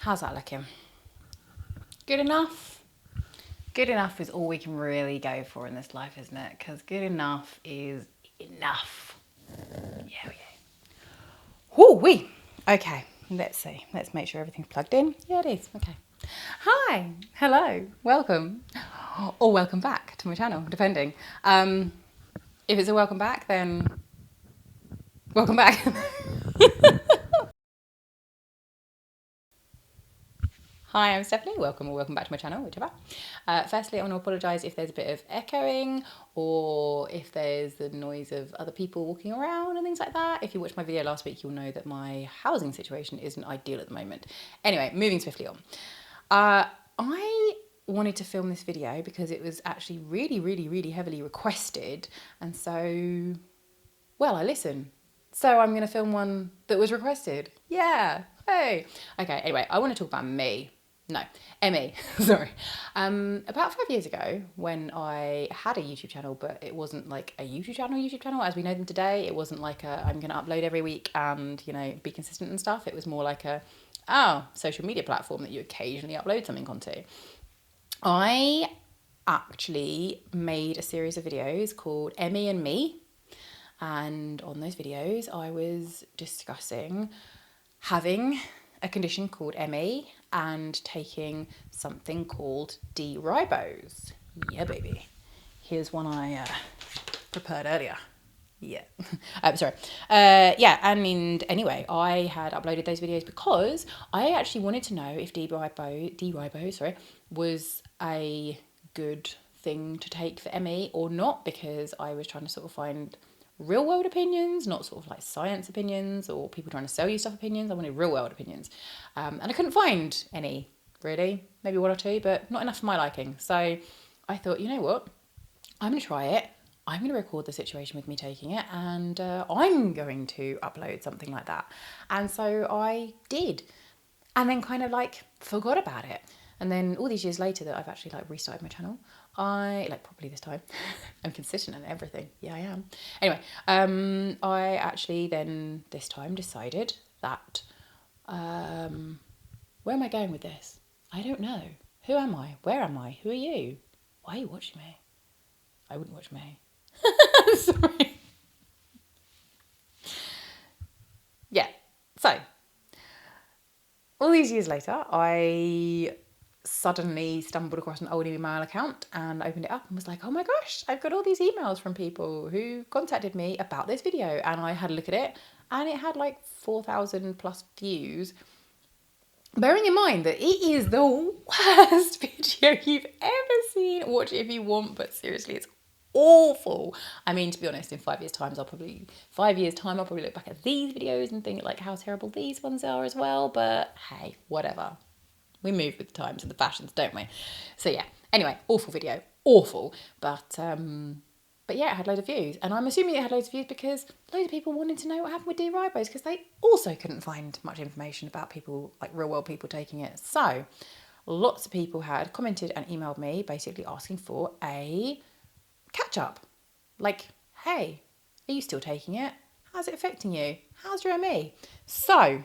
How's that looking? Good enough? Good enough is all we can really go for in this life, isn't it? Because good enough is enough. Yeah. Whoo-wee. Okay, let's see. Let's make sure everything's plugged in. Yeah, it is. Okay. Hi. Hello. Welcome. Or welcome back to my channel, depending. If it's a welcome back, then welcome back. Hi, I'm Stephanie. Welcome or welcome back to my channel, whichever. Firstly, I want to apologise if there's a bit of echoing or if there's the noise of other people walking around and things like that. If you watched my video last week, you'll know that my housing situation isn't ideal at the moment. Anyway, moving swiftly on. I wanted to film this video because it was actually really heavily requested. And so, well, I listened. So I'm going to film one that was requested. Yeah. Hey. Okay, anyway, I want to talk about me. No, Emmy, sorry. About 5 years ago when I had a YouTube channel, but it wasn't like a YouTube channel as we know them today. It wasn't like I'm going to upload every week and, you know, be consistent and stuff. It was more like social media platform that you occasionally upload something onto. I actually made a series of videos called Emmy and Me. And on those videos, I was discussing having a condition called ME and taking something called D Ribose. Yeah, baby. Here's one I prepared earlier. Yeah. Sorry. And anyway, I had uploaded those videos because I actually wanted to know if D Ribose was a good thing to take for ME or not, because I was trying to sort of find real world opinions, not sort of like science opinions or people trying to sell you stuff opinions. I wanted real world opinions. And I couldn't find any, really. Maybe one or two, but not enough for my liking. So I thought, you know what? I'm going to try it. I'm going to record the situation with me taking it, and I'm going to upload something like that. And so I did. And then kind of like forgot about it. And then all these years later that I've actually like restarted my channel, I like properly this time. I'm consistent and everything. Yeah, I am. Anyway, I actually then this time decided that where am I going with this? I don't know. Who am I? Where am I? Who are you? Why are you watching me? I wouldn't watch me. Sorry. Yeah. So all these years later, I suddenly stumbled across an old email account and opened it up and was like, oh my gosh, I've got all these emails from people who contacted me about this video. And I had a look at it and it had like 4,000 plus views. Bearing in mind that it is the worst video you've ever seen. Watch it if you want, but seriously, it's awful. I mean, to be honest, in 5 years' time, I'll probably look back at these videos and think like how terrible these ones are as well. But hey, whatever. We move with the times and the fashions, don't we? So yeah. Anyway, awful video, awful. But yeah, it had loads of views, and I'm assuming it had loads of views because loads of people wanted to know what happened with D Ribose because they also couldn't find much information about people, like real world people taking it. So lots of people had commented and emailed me basically asking for a catch up. Like, hey, are you still taking it? How's it affecting you? How's your ME? So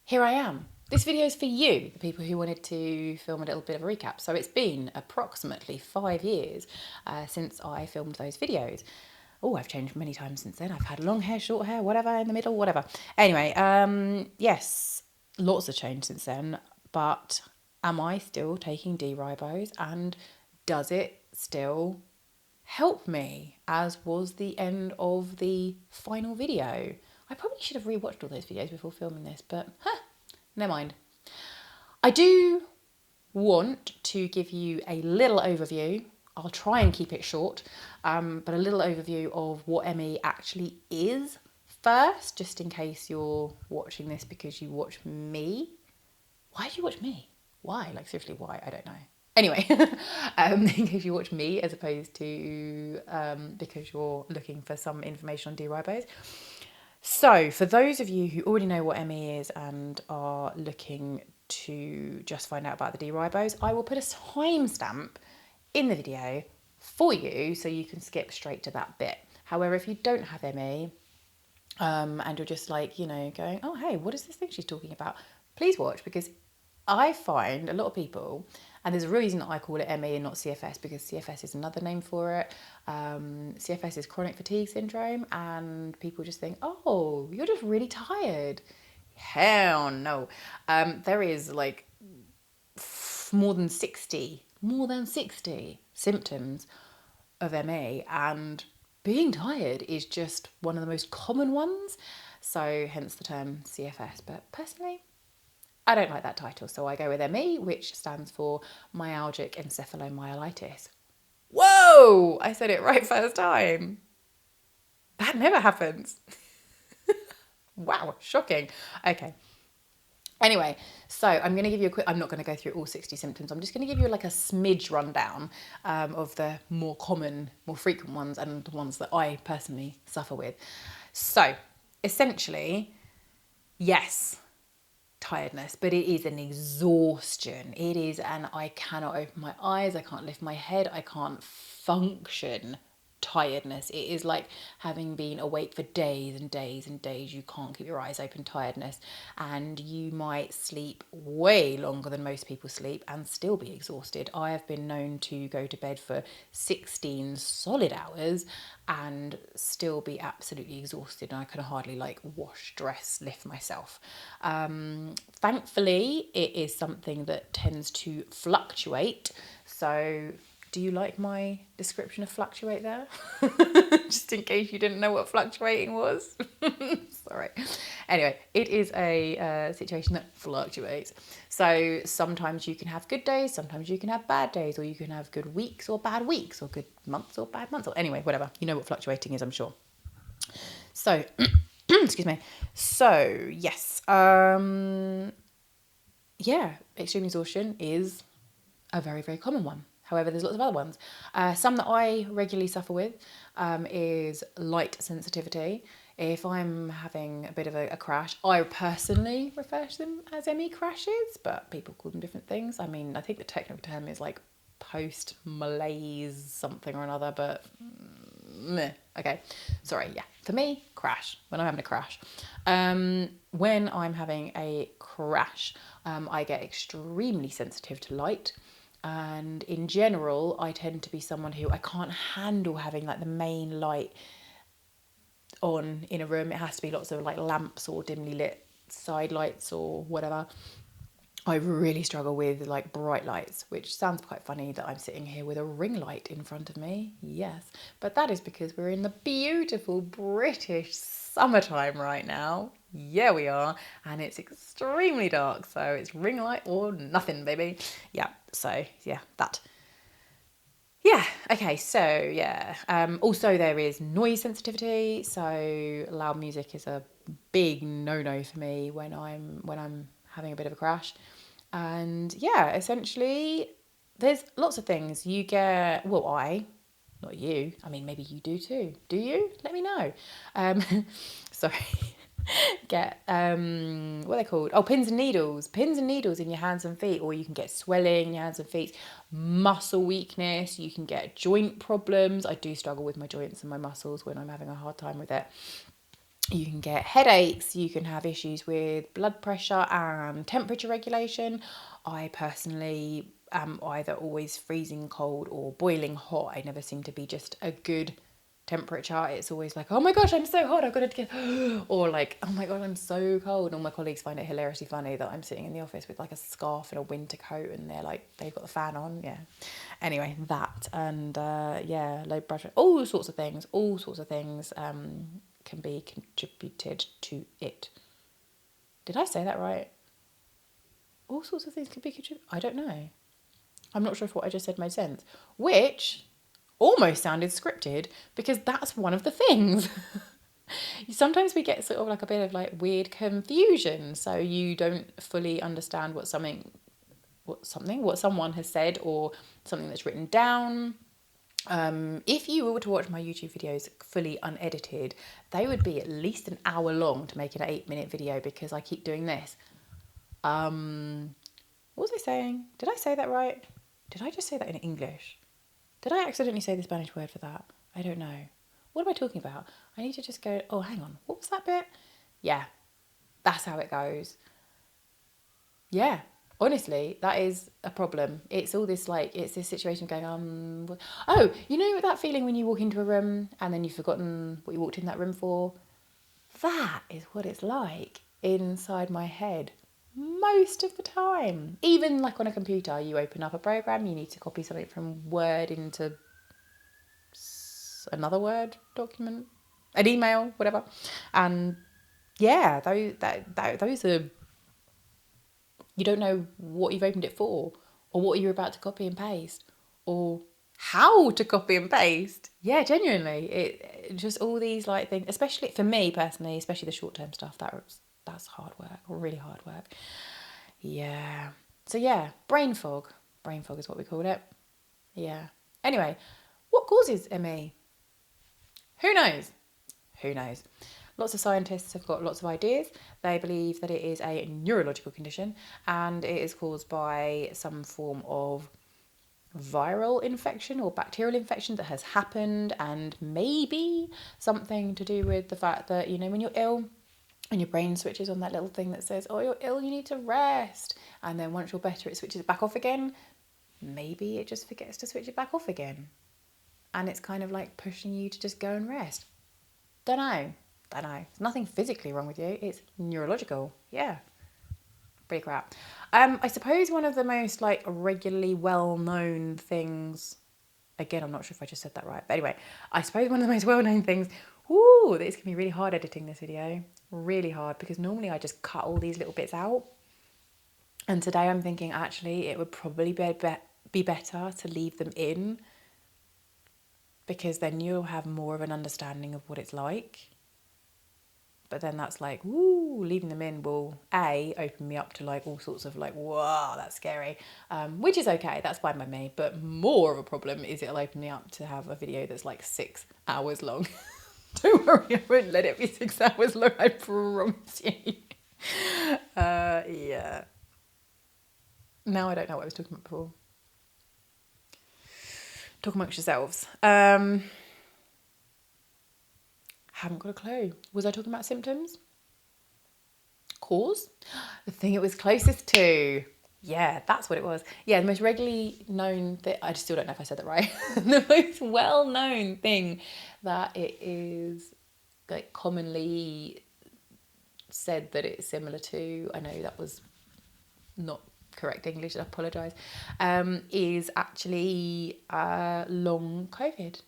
here I am. This video is for you, the people who wanted to film a little bit of a recap. So it's been approximately 5 years since I filmed those videos. Oh, I've changed many times since then. I've had long hair, short hair, whatever, in the middle, whatever. Anyway, yes, lots have changed since then. But am I still taking D Ribose, and does it still help me, as was the end of the final video? I probably should have rewatched all those videos before filming this, but never mind. I do want to give you a little overview. I'll try and keep it short, but a little overview of what ME actually is first, just in case you're watching this because you watch me. Why do you watch me? Why? Like seriously, why? I don't know. Anyway, in case you watch me as opposed to because you're looking for some information on D Ribose. So for those of you who already know what ME is and are looking to just find out about the D Ribose, I will put a timestamp in the video for you so you can skip straight to that bit. However, if you don't have ME and you're just like, you know, going, oh, hey, what is this thing she's talking about? please watch, because I find a lot of people, and there's a reason that I call it ME and not CFS, because CFS is another name for it. CFS is chronic fatigue syndrome, and people just think, oh, you're just really tired. Hell no. There is like more than 60 symptoms of ME, and being tired is just one of the most common ones. So hence the term CFS. But personally, I don't like that title, so I go with ME, which stands for myalgic encephalomyelitis. Whoa! I said it right first time. That never happens. Wow, shocking. Okay. Anyway, so I'm going to give you a quick, I'm not going to go through all 60 symptoms. I'm just going to give you like a smidge rundown of the more common, more frequent ones and the ones that I personally suffer with. So essentially, yes, tiredness, but it is an exhaustion. It is an I cannot open my eyes, I can't lift my head, I can't function tiredness. It is like having been awake for days and days and days. You can't keep your eyes open tiredness, and you might sleep way longer than most people sleep and still be exhausted. I have been known to go to bed for 16 solid hours and still be absolutely exhausted, and I can hardly like wash, dress, lift myself. Thankfully, it is something that tends to fluctuate. So do you like my description of fluctuate there? Just in case you didn't know what fluctuating was. Sorry. Anyway, it is a situation that fluctuates. So sometimes you can have good days, sometimes you can have bad days, or you can have good weeks or bad weeks, or good months or bad months, or anyway, whatever. You know what fluctuating is, I'm sure. So, excuse me. So, yes. Yeah, extreme exhaustion is a very, very common one. However, there's lots of other ones. Some that I regularly suffer with is light sensitivity. If I'm having a bit of a crash, I personally refer to them as ME crashes, but people call them different things. I mean, I think the technical term is like post-malaise something or another, but meh. Okay, sorry, yeah. For me, crash, when I'm having a crash. When I'm having a crash, I get extremely sensitive to light. And in general, I tend to be someone who I can't handle having like the main light on in a room. It has to be lots of like lamps or dimly lit side lights or whatever. I really struggle with like bright lights, which sounds quite funny that I'm sitting here with a ring light in front of me. Yes, but that is because we're in the beautiful British summertime right now. Yeah, we are. And it's extremely dark, so it's ring light or nothing, baby. Yeah, so yeah, that. Yeah, okay, so yeah. Also there is noise sensitivity, so loud music is a big no-no for me when I'm having a bit of a crash. And yeah, essentially there's lots of things. You get, well, not you, I mean maybe you do too. Do you? Let me know. Sorry. Get what are they called? Oh, pins and needles in your hands and feet, or you can get swelling in your hands and feet, muscle weakness, you can get joint problems. I do struggle with my joints and my muscles when I'm having a hard time with it. You can get headaches, you can have issues with blood pressure and temperature regulation. I personally am either always freezing cold or boiling hot. I never seem to be just a good temperature. It's always like, oh my gosh, I'm so hot, I've got to get, or like, oh my god, I'm so cold. All my colleagues find it hilariously funny that I'm sitting in the office with like a scarf and a winter coat, and they're like, they've got the fan on. Yeah. Anyway, that, and yeah, low blood pressure, all sorts of things can be contributed to it. Did I say that right? All sorts of things can be contributed. I don't know. I'm not sure if what I just said made sense. Which almost sounded scripted, because that's one of the things. Sometimes we get sort of like a bit of like weird confusion, so you don't fully understand what someone has said or something that's written down. If you were to watch my YouTube videos fully unedited, they would be at least an hour long to make an 8-minute video, because I keep doing this. What was I saying? Did I say that right? Did I just say that in English? Did I accidentally say the Spanish word for that? I don't know. What am I talking about? I need to just go, oh, hang on. What was that bit? Yeah, that's how it goes. Yeah, honestly, that is a problem. It's all this like, it's this situation of going, oh, you know that feeling when you walk into a room and then you've forgotten what you walked in that room for? That is what it's like inside my head most of the time. Even like on a computer, you open up a program, you need to copy something from Word into another Word document, an email, whatever. And yeah, those are, you don't know what you've opened it for or what you're about to copy and paste or how to copy and paste. Yeah, genuinely, it just all these like things, especially for me personally, especially the short-term stuff, that's hard work, really hard work. Yeah. So yeah, brain fog is what we call it. Yeah. Anyway, what causes ME? Who knows? Who knows? Lots of scientists have got lots of ideas. They believe that it is a neurological condition and it is caused by some form of viral infection or bacterial infection that has happened, and maybe something to do with the fact that, you know, when you're ill and your brain switches on that little thing that says, oh, you're ill, you need to rest. And then once you're better, it switches it back off again. Maybe it just forgets to switch it back off again. And it's kind of like pushing you to just go and rest. Don't know. There's nothing physically wrong with you. It's neurological. Yeah. Pretty crap. I suppose one of the most like regularly well-known things, again, I'm not sure if I just said that right, but anyway, I suppose one of the most well-known things, this can be really hard editing this video. Really hard, because normally I just cut all these little bits out. And today I'm thinking actually it would probably be better to leave them in, because then you'll have more of an understanding of what it's like. But then that's like, leaving them in will open me up to like all sorts of like, whoa, that's scary, which is okay, that's fine by me. But more of a problem is it'll open me up to have a video that's like 6 hours long. Don't worry, I won't let it be 6 hours long, I promise you. Yeah. Now I don't know what I was talking about before. Talk amongst yourselves. Haven't got a clue. Was I talking about symptoms? Cause? The thing it was closest to. Yeah, that's what it was. Yeah, the most regularly known thing, I still don't know if I said that right. The most well-known thing that it is like commonly said that it's similar to, I know that was not correct English, I apologise, is actually long COVID.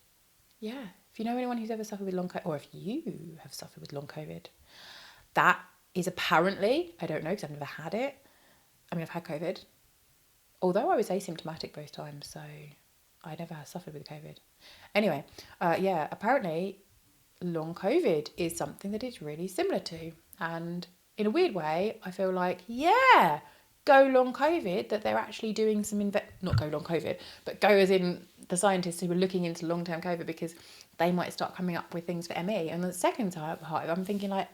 Yeah. If you know anyone who's ever suffered with long COVID, or if you have suffered with long COVID, that is apparently, I don't know because I've never had it. I mean, I've had COVID, although I was asymptomatic both times, so I never suffered with COVID. Anyway, apparently long COVID is something that it's really similar to. And in a weird way, I feel like, yeah, go long COVID, that they're actually doing some, not go long COVID, but go as in the scientists who are looking into long-term COVID, because they might start coming up with things for ME. And the second time, I'm thinking like,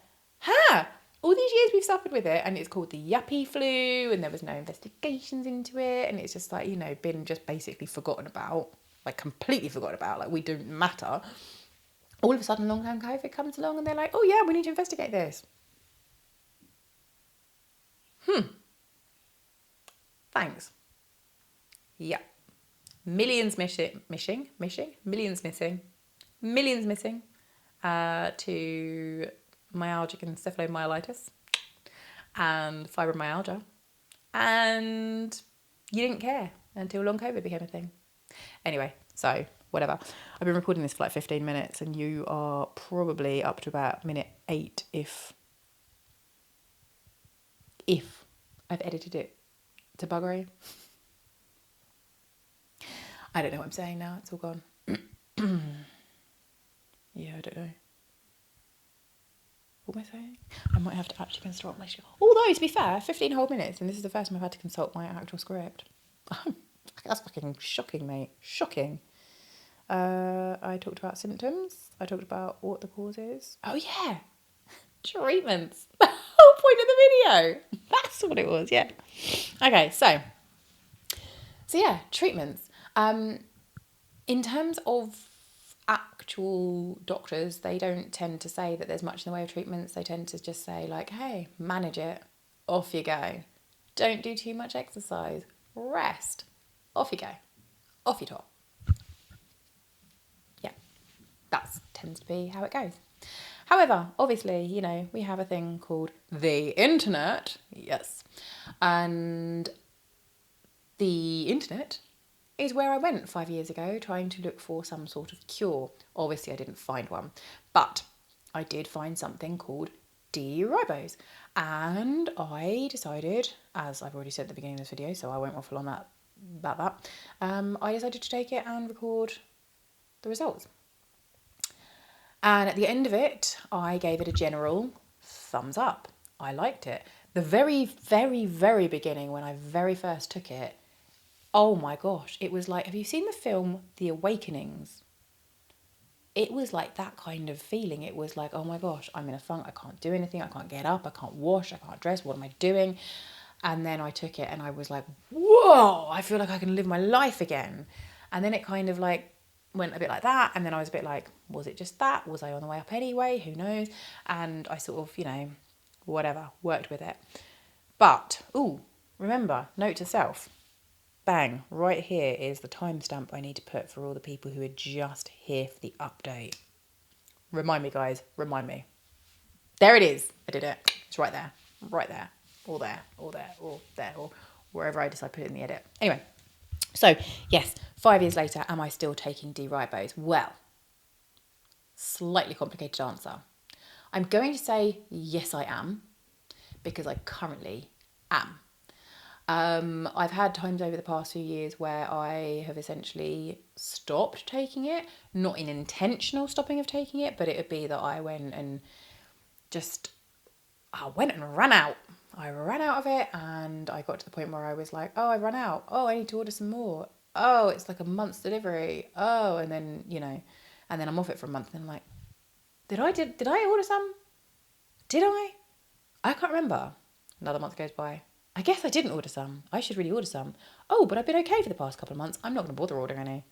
all these years we've suffered with it, and it's called the yuppie flu, and there was no investigations into it, and it's just like, you know, been just basically forgotten about, like completely forgotten about, like we don't matter. All of a sudden long-term COVID comes along and they're like, oh yeah, we need to investigate this. Thanks. Yeah. Millions missing to myalgic encephalomyelitis and fibromyalgia. And you didn't care until long COVID became a thing. Anyway, so whatever. I've been recording this for like 15 minutes and you are probably up to about minute 8 if I've edited it to buggery. I don't know what I'm saying now. It's all gone. Yeah, I don't know. What am I saying? I might have to actually consult my script. Although, to be fair, 15 whole minutes, and this is the first time I've had to consult my actual script. That's fucking shocking, mate. Shocking. I talked about symptoms. I talked about what the cause is. Oh, yeah. Treatments. The whole point of the video. That's what it was, yeah. Okay, so yeah, treatments. In terms of actual doctors, they don't tend to say that there's much in the way of treatments. They tend to just say like, hey, manage it, off you go. Don't do too much exercise. Rest. Off you go. Off you top. Yeah, that tends to be how it goes. However, obviously, you know, we have a thing called the internet. Yes. And the internet is where I went 5 years ago trying to look for some sort of cure. Obviously, I didn't find one, but I did find something called D Ribose. And I decided, as I've already said at the beginning of this video, so I won't waffle on that about that, I decided to take it and record the results. And at the end of it, I gave it a general thumbs up. I liked it. The very, very, very beginning, when I very first took it, oh my gosh, it was like, have you seen the film The Awakenings? It was like that kind of feeling. It was like, oh my gosh, I'm in a funk. I can't do anything. I can't get up. I can't wash. I can't dress. What am I doing? And then I took it and I was like, whoa, I feel like I can live my life again. And then it kind of like went a bit like that. And then I was a bit like, was it just that? Was I on the way up anyway? Who knows? And I sort of, you know, whatever, worked with it. But, remember, note to self. Bang, right here is the timestamp I need to put for all the people who are just here for the update. Remind me, guys, remind me. There it is. I did it. It's right there, or there, or there, or there, or wherever I decide to put it in the edit. Anyway, so yes, 5 years later, am I still taking D Ribose? Well, slightly complicated answer. I'm going to say yes, I am, because I currently am. I've had times over the past few years where I have essentially stopped taking it, not in intentional stopping of taking it, but it would be that I went and ran out. I ran out of it and I got to the point where I was like, oh, I run out. Oh, I need to order some more. Oh, it's like a month's delivery. Oh, and then, you know, and then I'm off it for a month and I'm like, did I order some? Did I? I can't remember. Another month goes by. I guess I didn't order some. I should really order some. Oh, but I've been okay for the past couple of months. I'm not going to bother ordering any.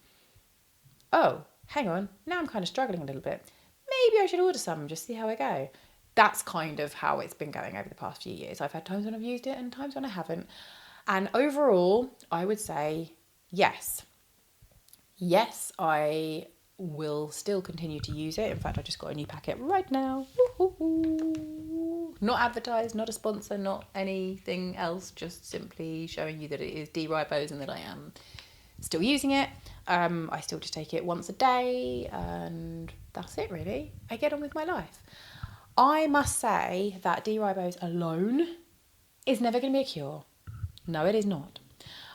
Oh, hang on. Now I'm kind of struggling a little bit. Maybe I should order some and just see how I go. That's kind of how it's been going over the past few years. I've had times when I've used it and times when I haven't. And overall, I would say yes. Yes, I will still continue to use it. In fact, I just got a new packet right now. Woo-hoo-hoo. Not advertised, not a sponsor, not anything else, just simply showing you that it is D Ribose and that I am still using it. I still just take it once a day and that's it really. I get on with my life. I must say that D Ribose alone is never going to be a cure. No, it is not.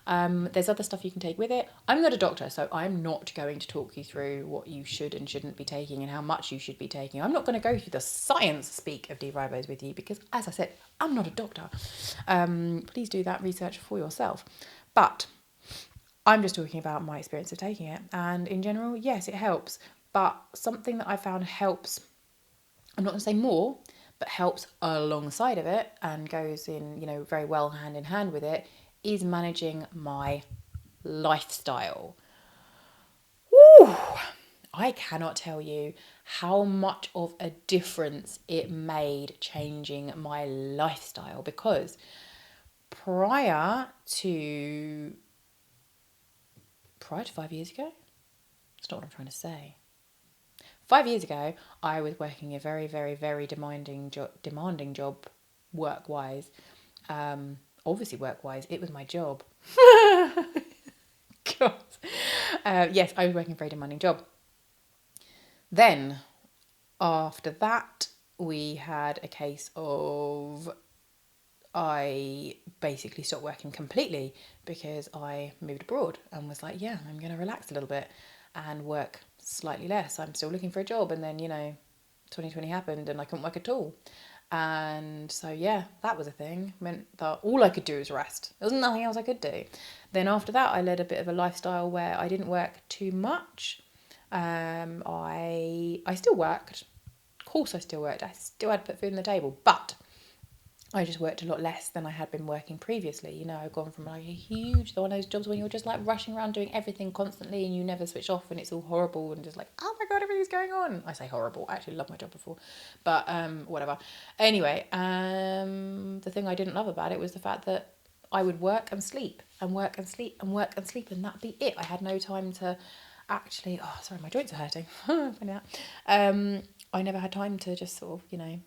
There's other stuff you can take with it. I'm not a doctor, so I'm not going to talk you through what you should and shouldn't be taking and how much you should be taking. I'm not going to go through the science speak of D Ribose with you because, as I said, I'm not a doctor. Please do that research for yourself. But I'm just talking about my experience of taking it. And in general, yes, it helps. But something that I found helps, I'm not going to say more, but helps alongside of it and goes in, you know, very well hand in hand with it, is managing my lifestyle. Woo! I cannot tell you how much of a difference it made changing my lifestyle, because prior to 5 years ago, that's not what I'm trying to say. 5 years ago, I was working a very, very, very demanding job work-wise. Obviously work-wise, it was my job. God. Yes, I was working a very demanding job. Then, after that, we had a case of I basically stopped working completely because I moved abroad and was like, yeah, I'm going to relax a little bit and work slightly less. I'm still looking for a job. And then, you know, 2020 happened and I couldn't work at all. And so, yeah, that was a thing. Meant that all I could do was rest. There was nothing else I could do. Then after that, I led a bit of a lifestyle where I didn't work too much. I still worked. Of course I still worked. I still had to put food on the table. But I just worked a lot less than I had been working previously. You know, I've gone from like a huge, one of those jobs when you're just like rushing around doing everything constantly and you never switch off and it's all horrible and just like, oh my God, everything's going on. I say horrible. I actually loved my job before, but whatever. Anyway, the thing I didn't love about it was the fact that I would work and sleep and work and sleep and work and sleep, and that'd be it. I had no time to actually, oh, sorry, my joints are hurting. Funny that. I never had time to just sort of, you know,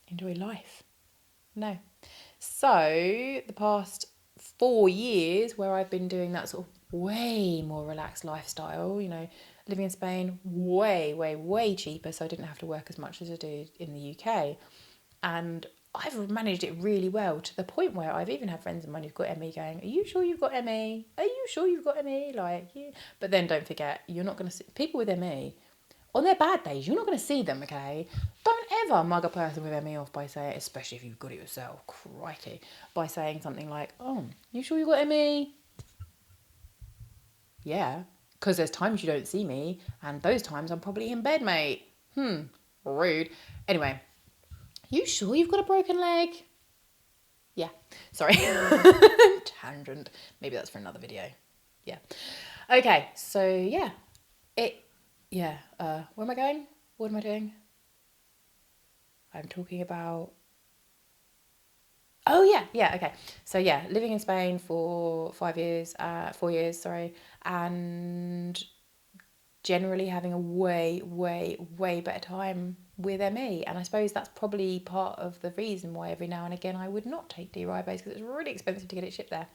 enjoy life. No. So the past 4 years where I've been doing that sort of way more relaxed lifestyle, you know, living in Spain, way cheaper, so I didn't have to work as much as I do in the UK. And I've managed it really well, to the point where I've even had friends of mine who've got ME going, are you sure you've got ME? Are you sure you've got ME? Like, yeah. But then don't forget, you're not going to see people with ME on their bad days. You're not going to see them, okay? Don't ever mug a person with ME off by saying, especially if you've got it yourself, crikey, by saying something like, oh, you sure you got ME? Yeah, because there's times you don't see me, and those times I'm probably in bed, mate. Rude. Anyway, you sure you've got a broken leg? Yeah, sorry. Tangent. Maybe that's for another video. Yeah. Okay, so yeah. Where am I going? What am I doing? I'm talking about... Oh, yeah, okay. So yeah, living in Spain for 4 years, and generally having a way better time with ME. And I suppose that's probably part of the reason why every now and again I would not take D Ribose, because it's really expensive to get it shipped there.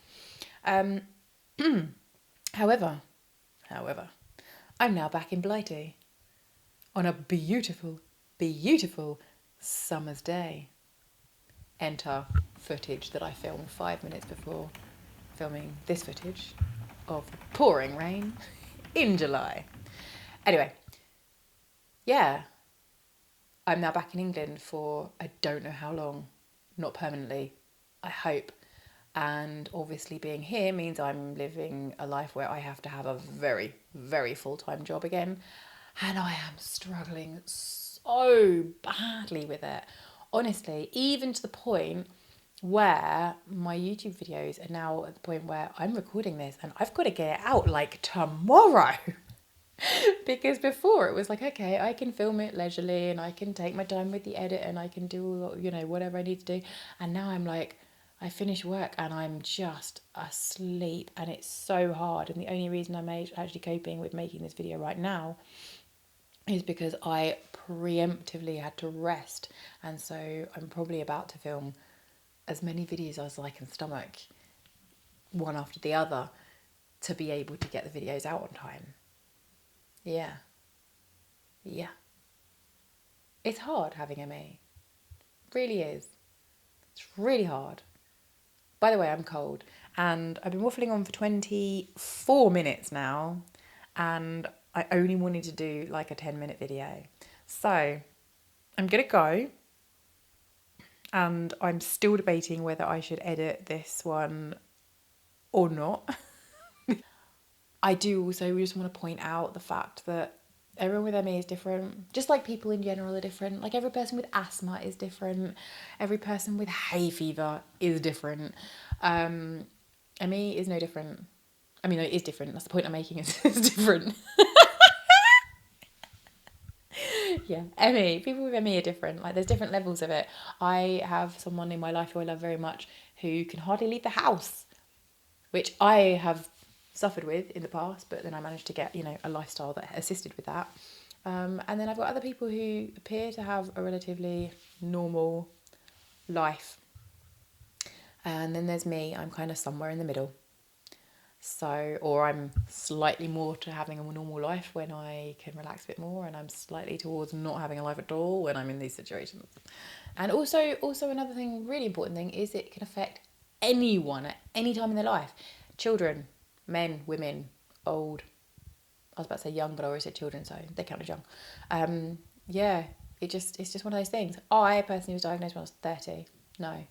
However, I'm now back in Blighty on a beautiful summer's day. Enter footage that I filmed 5 minutes before filming this footage of the pouring rain in July. Anyway, yeah, I'm now back in England for I don't know how long, not permanently, I hope. And obviously being here means I'm living a life where I have to have a very full-time job again. And I am struggling so badly with it. Honestly, even to the point where my YouTube videos are now at the point where I'm recording this and I've got to get it out like tomorrow. Because before it was like, okay, I can film it leisurely and I can take my time with the edit and I can do, you know, whatever I need to do. And now I'm like, I finish work and I'm just asleep, and it's so hard. And the only reason I'm actually coping with making this video right now is because I preemptively had to rest. And so I'm probably about to film as many videos as I can stomach, one after the other, to be able to get the videos out on time. Yeah. It's hard having ME. It really is. It's really hard. By the way, I'm cold, and I've been waffling on for 24 minutes now, and I only wanted to do like a 10-minute video. So I'm going to go, and I'm still debating whether I should edit this one or not. I do also just want to point out the fact that everyone with ME is different, just like people in general are different. Like every person with asthma is different. Every person with hay fever is different. ME is no different. I mean, it is different. That's the point I'm making. It's different. Yeah, ME. People with ME are different. Like there's different levels of it. I have someone in my life who I love very much who can hardly leave the house, which I have suffered with in the past, but then I managed to get, you know, a lifestyle that assisted with that. And then I've got other people who appear to have a relatively normal life. And then there's me. I'm kind of somewhere in the middle. So, or I'm slightly more to having a normal life when I can relax a bit more, and I'm slightly towards not having a life at all when I'm in these situations. And also another thing, really important thing, is it can affect anyone at any time in their life. Children, men, women, old. I was about to say young, but I always said children, so they count as young. Yeah, it's just one of those things. I personally was diagnosed when I was 30. No.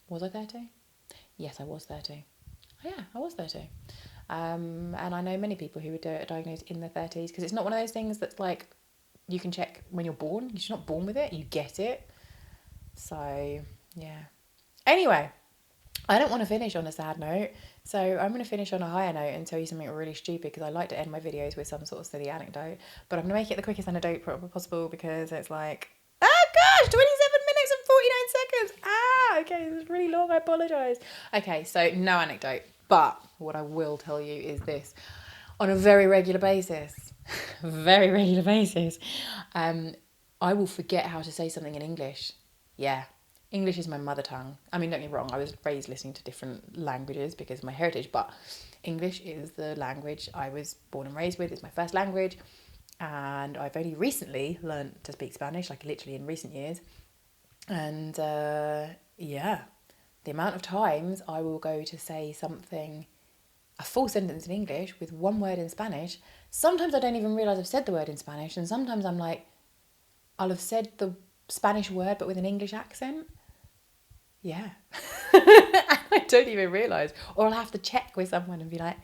Was I 30? Yes, I was 30. Yeah, I was 30. And I know many people who were diagnosed in their 30s, because it's not one of those things that's like you can check when you're born. You're just not born with it. You get it. So, yeah. Anyway, I don't want to finish on a sad note, so I'm going to finish on a higher note and tell you something really stupid, because I like to end my videos with some sort of silly anecdote, but I'm going to make it the quickest anecdote possible, because it's like, oh gosh, 27 minutes and 49 seconds. Okay, this is really long. I apologise. Okay, so no anecdote. But what I will tell you is this. On a very regular basis, I will forget how to say something in English. Yeah. English is my mother tongue. I mean, don't get me wrong, I was raised listening to different languages because of my heritage, but English is the language I was born and raised with. It's my first language. And I've only recently learned to speak Spanish, like literally in recent years. And yeah, the amount of times I will go to say something, a full sentence in English with one word in Spanish. Sometimes I don't even realise I've said the word in Spanish. And sometimes I'm like, I'll have said the Spanish word but with an English accent. Yeah. I don't even realise. Or I'll have to check with someone and be like,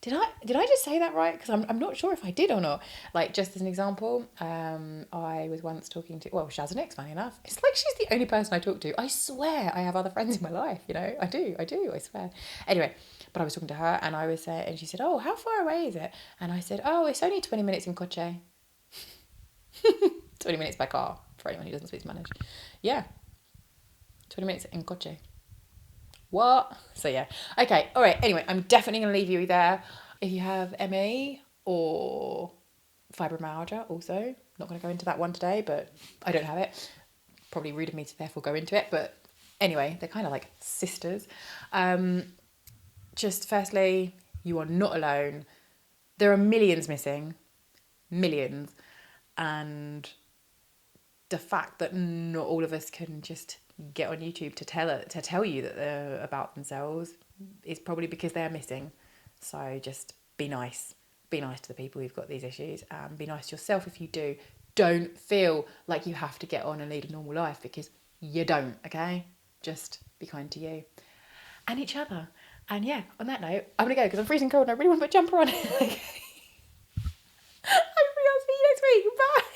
did I just say that right? Because I'm not sure if I did or not. Like, just as an example, I was once talking to, well, Shazanix, funny enough. It's like she's the only person I talk to. I swear I have other friends in my life, you know. I do, I swear. Anyway, but I was talking to her and I was saying, and she said, oh, how far away is it? And I said, oh, it's only 20 minutes in coche. 20 minutes by car, for anyone who doesn't speak Spanish. Yeah. 20 minutes in coche. What? So yeah. Okay, all right. Anyway, I'm definitely going to leave you there. If you have ME or fibromyalgia also, not going to go into that one today, but I don't have it. Probably rude of me to therefore go into it, but anyway, they're kind of like sisters. Just firstly, you are not alone. There are millions missing. Millions. And the fact that not all of us can just get on YouTube to tell you that they're about themselves is probably because they're missing. So just be nice. Be nice to the people who've got these issues, and be nice to yourself if you do. Don't feel like you have to get on and lead a normal life, because you don't, okay? Just be kind to you and each other. And yeah, on that note, I'm gonna go because I'm freezing cold and I really want to put a jumper on. Okay. Hopefully I'll see you next week. Bye.